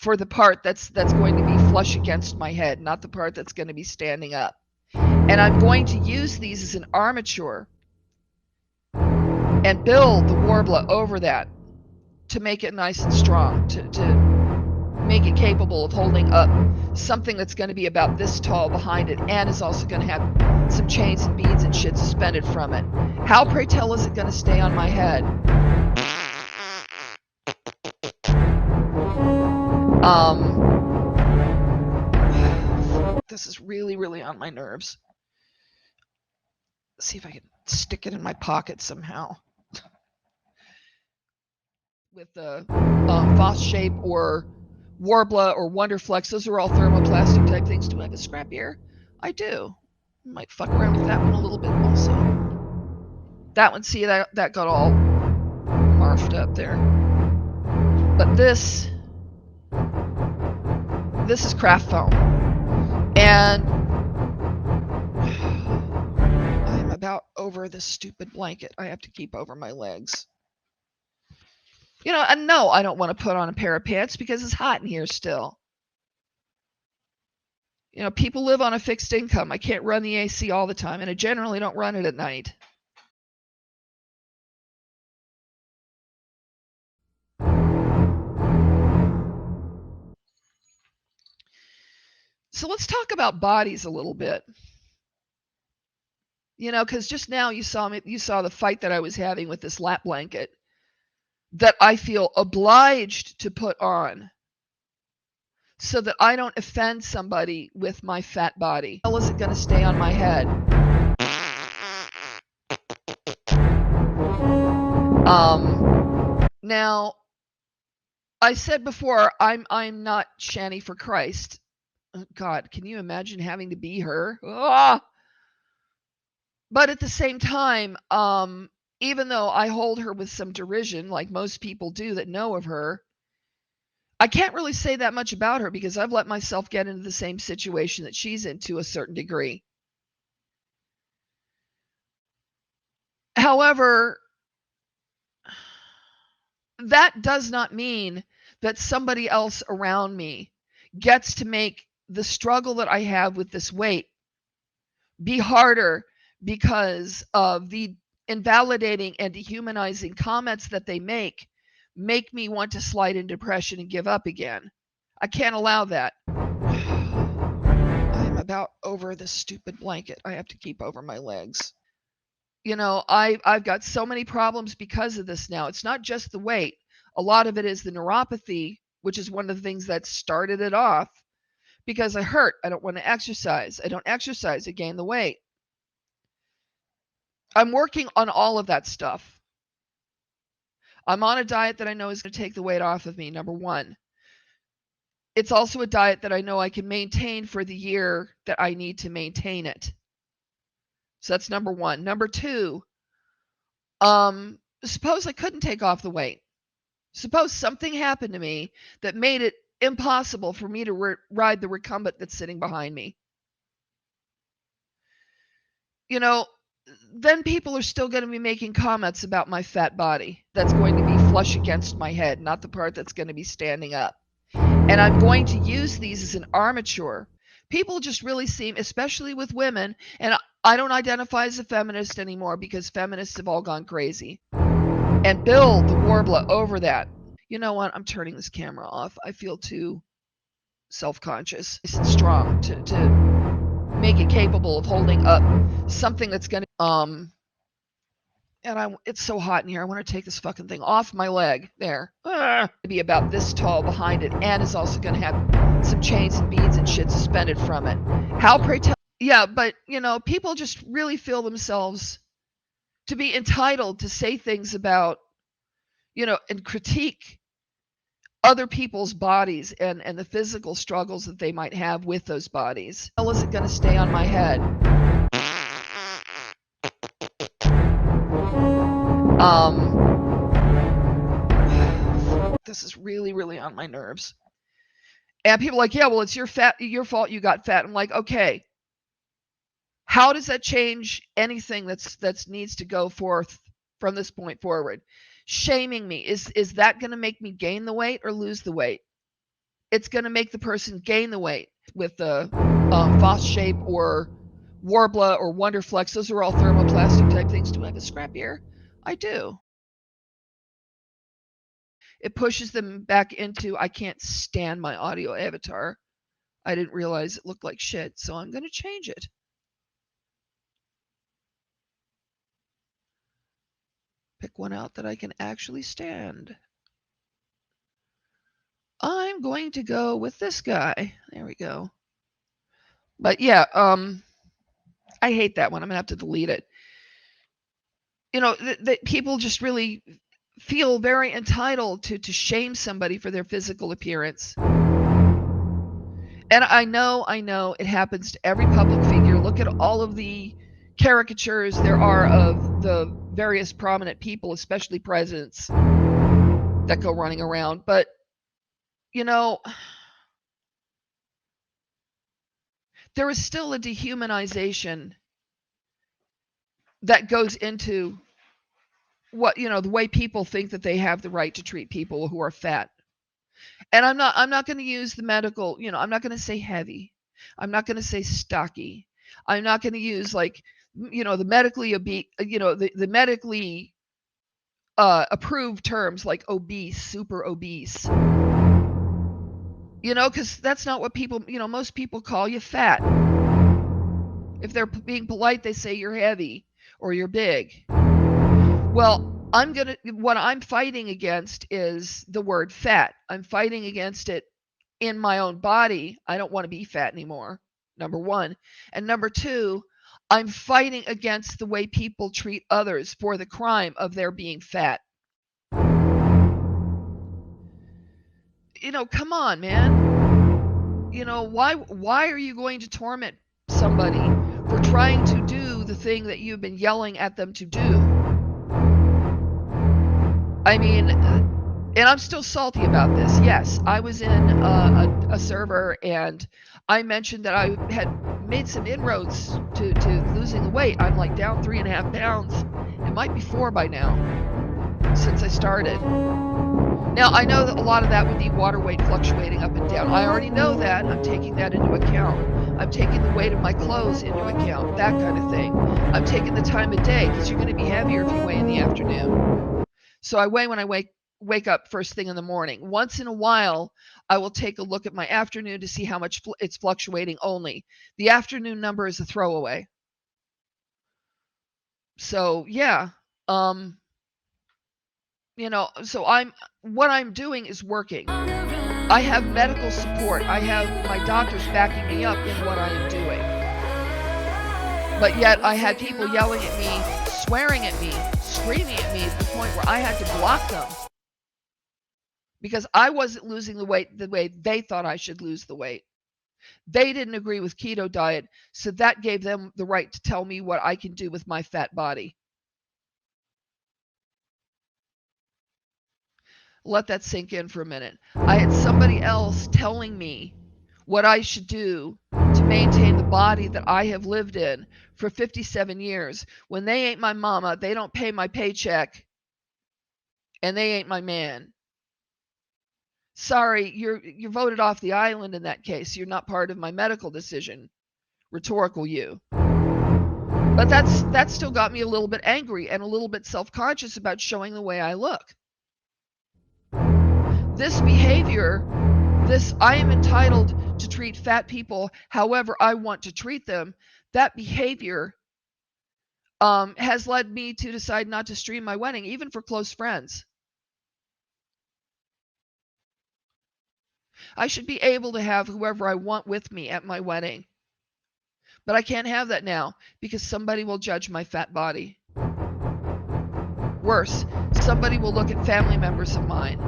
for the part that's going to be flush against my head, not the part that's going to be standing up. And I'm going to use these as an armature and build the warbler over that to make it nice and strong, to make it capable of holding up something that's going to be about this tall behind it, and is also going to have some chains and beads and shit suspended from it. How, pray tell, is it going to stay on my head? This is really, really on my nerves. Let's see if I can stick it in my pocket somehow. With the Voss shape or Warbler or Wonderflex, those are all thermoplastic type things. Do I have a scrap here? I do. Might fuck around with that one a little bit also. That one, see, that got all marfed up there. But this is craft foam. And I'm about over this stupid blanket I have to keep over my legs. You know, and no, I don't want to put on a pair of pants because it's hot in here still. You know, people live on a fixed income. I can't run the AC all the time, and I generally don't run it at night. So let's talk about bodies a little bit. You know, because just now you saw the fight that I was having with this lap blanket that I feel obliged to put on so that I don't offend somebody with my fat body. How is it going to stay on my head? Now, I said before, I'm not Shanny for Christ. Oh, God, can you imagine having to be her? Ah! But at the same time, even though I hold her with some derision, like most people do that know of her, I can't really say that much about her because I've let myself get into the same situation that she's in to a certain degree. However, that does not mean that somebody else around me gets to make the struggle that I have with this weight be harder because of the invalidating and dehumanizing comments that they make me want to slide into depression and give up again. I can't allow that. I'm about over this stupid blanket I have to keep over my legs. You know, I've got so many problems because of this now. It's not just the weight. A lot of it is the neuropathy, which is one of the things that started it off, because I hurt. I don't want to exercise. I don't exercise. I gain the weight. I'm working on all of that stuff. I'm on a diet that I know is going to take the weight off of me, number one. It's also a diet that I know I can maintain for the year that I need to maintain it. So that's number one. Number two, suppose I couldn't take off the weight. Suppose something happened to me that made it impossible for me to ride the recumbent that's sitting behind me. You know, then people are still going to be making comments about my fat body that's going to be flush against my head, not the part that's going to be standing up. And I'm going to use these as an armature. People just really seem, especially with women, and I don't identify as a feminist anymore because feminists have all gone crazy, and build the warbler over that. You know what? I'm turning this camera off. I feel too self-conscious. It's strong to make it capable of holding up something that's going to and it's so hot in here. I want to take this fucking thing off my leg. There. Be about this tall behind it, and is also going to have some chains and beads and shit suspended from it. How, pray tell? Yeah, but you know, people just really feel themselves to be entitled to say things about, you know, and critique other people's bodies and the physical struggles that they might have with those bodies. How is it going to stay on my head? This is really, really on my nerves. And people are like, yeah, well, it's your fault you got fat. I'm like, okay. How does that change anything that's needs to go forth from this point forward? Shaming me, is that going to make me gain the weight or lose the weight? it's going to make the person gain the weight with the Foss shape or Warbla or Wonderflex. Those are all thermoplastic type things. Do I have a scrap here? I do. It pushes them back into, I can't stand my audio avatar. I didn't realize it looked like shit, so I'm going to change it. Pick one out that I can actually stand. I'm going to go with this guy. There we go. But yeah, I hate that one. I'm going to have to delete it. You know, people just really feel very entitled to shame somebody for their physical appearance. And I know it happens to every public figure. Look at all of the caricatures there are of the various prominent people, especially presidents, that go running around. But, you know, there is still a dehumanization that goes into what, you know, the way people think that they have the right to treat people who are fat. And I'm not going to use the medical, you know, I'm not going to say heavy. I'm not going to say stocky. I'm not going to use, like, you know, the medically obese, you know, the medically approved terms like obese, super obese. You know, because that's not what people, you know, most people call you fat. If they're being polite, they say you're heavy or you're big. Well, what I'm fighting against is the word fat. I'm fighting against it in my own body. I don't want to be fat anymore, number one. And number two, I'm fighting against the way people treat others for the crime of their being fat. You know, come on, man. You know, why are you going to torment somebody for trying to do the thing that you've been yelling at them to do? I mean, and I'm still salty about this. Yes, I was in a server and I mentioned that I had made some inroads to losing the weight. I'm like down 3.5 pounds. It might be 4 by now since I started. Now, I know that a lot of that would be water weight fluctuating up and down. I already know that. I'm taking that into account. I'm taking the weight of my clothes into account, that kind of thing. I'm taking the time of day because you're going to be heavier if you weigh in the afternoon. So I weigh when I wake up first thing in the morning. Once in a while, I will take a look at my afternoon to see how much it's fluctuating only. The afternoon number is a throwaway. So, yeah. You know, so what I'm doing is working. I have medical support. I have my doctors backing me up in what I am doing. But yet I had people yelling at me, swearing at me, screaming at me to the point where I had to block them because I wasn't losing the weight the way they thought I should lose the weight. They didn't agree with keto diet, so that gave them the right to tell me what I can do with my fat body. Let that sink in for a minute. I had somebody else telling me what I should do to maintain the body that I have lived in for 57 years. When they ain't my mama, they don't pay my paycheck, and they ain't my man. Sorry, you're voted off the island in that case. You're not part of my medical decision. Rhetorical you. But that still got me a little bit angry and a little bit self-conscious about showing the way I look. This behavior, I am entitled to treat fat people however I want to treat them. That behavior has led me to decide not to stream my wedding, even for close friends. I should be able to have whoever I want with me at my wedding. But I can't have that now because somebody will judge my fat body. Worse, somebody will look at family members of mine.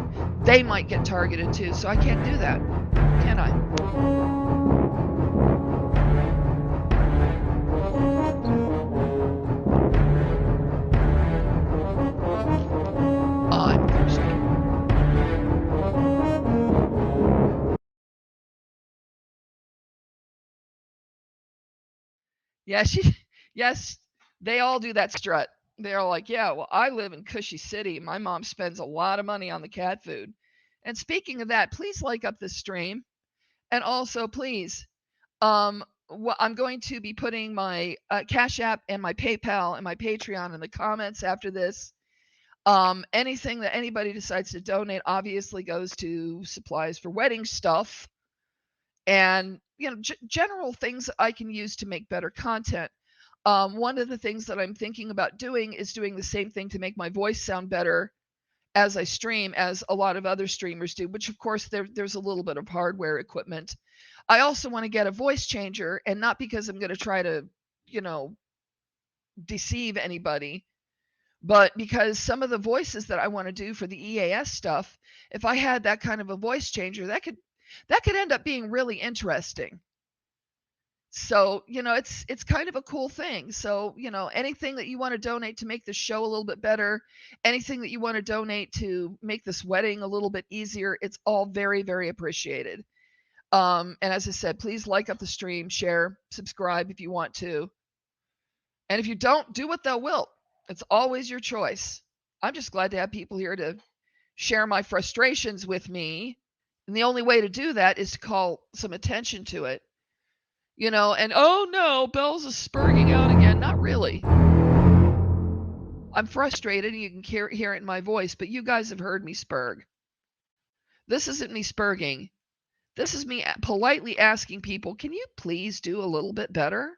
They might get targeted too, so I can't do that, can I? I'm thirsty. Yes, they all do that strut. They're like, yeah, well, I live in Cushy City. My mom spends a lot of money on the cat food. And speaking of that, please like up this stream. And also, please, I'm going to be putting my Cash App and my PayPal and my Patreon in the comments after this. Anything that anybody decides to donate obviously goes to supplies for wedding stuff and, you know, general things that I can use to make better content. One of the things that I'm thinking about doing is doing the same thing to make my voice sound better as I stream as a lot of other streamers do, which of course there's a little bit of hardware equipment. I also want to get a voice changer, and not because I'm going to try to, you know, deceive anybody, but because some of the voices that I want to do for the EAS stuff, if I had that kind of a voice changer, that could end up being really interesting. So, you know, it's kind of a cool thing. So, you know, anything that you want to donate to make the show a little bit better, anything that you want to donate to make this wedding a little bit easier, it's all very, very appreciated. And as I said, please like up the stream, share, subscribe if you want to. And if you don't, do what thou wilt. It's always your choice. I'm just glad to have people here to share my frustrations with me. And the only way to do that is to call some attention to it. You know, and oh no, Bells is spurging out again. Not really. I'm frustrated, and you can hear it in my voice, but you guys have heard me spurg. This isn't me spurging. This is me politely asking people, can you please do a little bit better?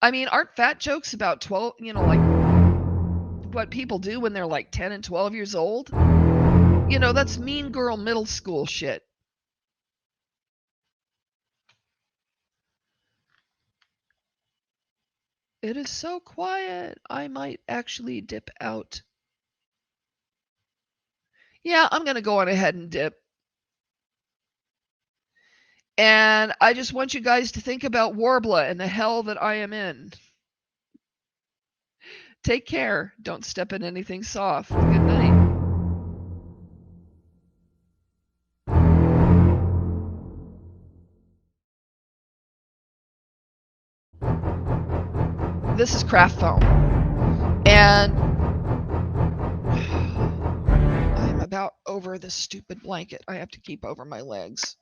I mean, aren't fat jokes about 12, you know, like what people do when they're like 10 and 12 years old? You know, that's mean girl middle school shit. It is so quiet. I might actually dip out. Yeah, I'm going to go on ahead and dip. And I just want you guys to think about Warbler and the hell that I am in. Take care. Don't step in anything soft. Good night. This is craft foam. And I'm about over this stupid blanket I have to keep over my legs.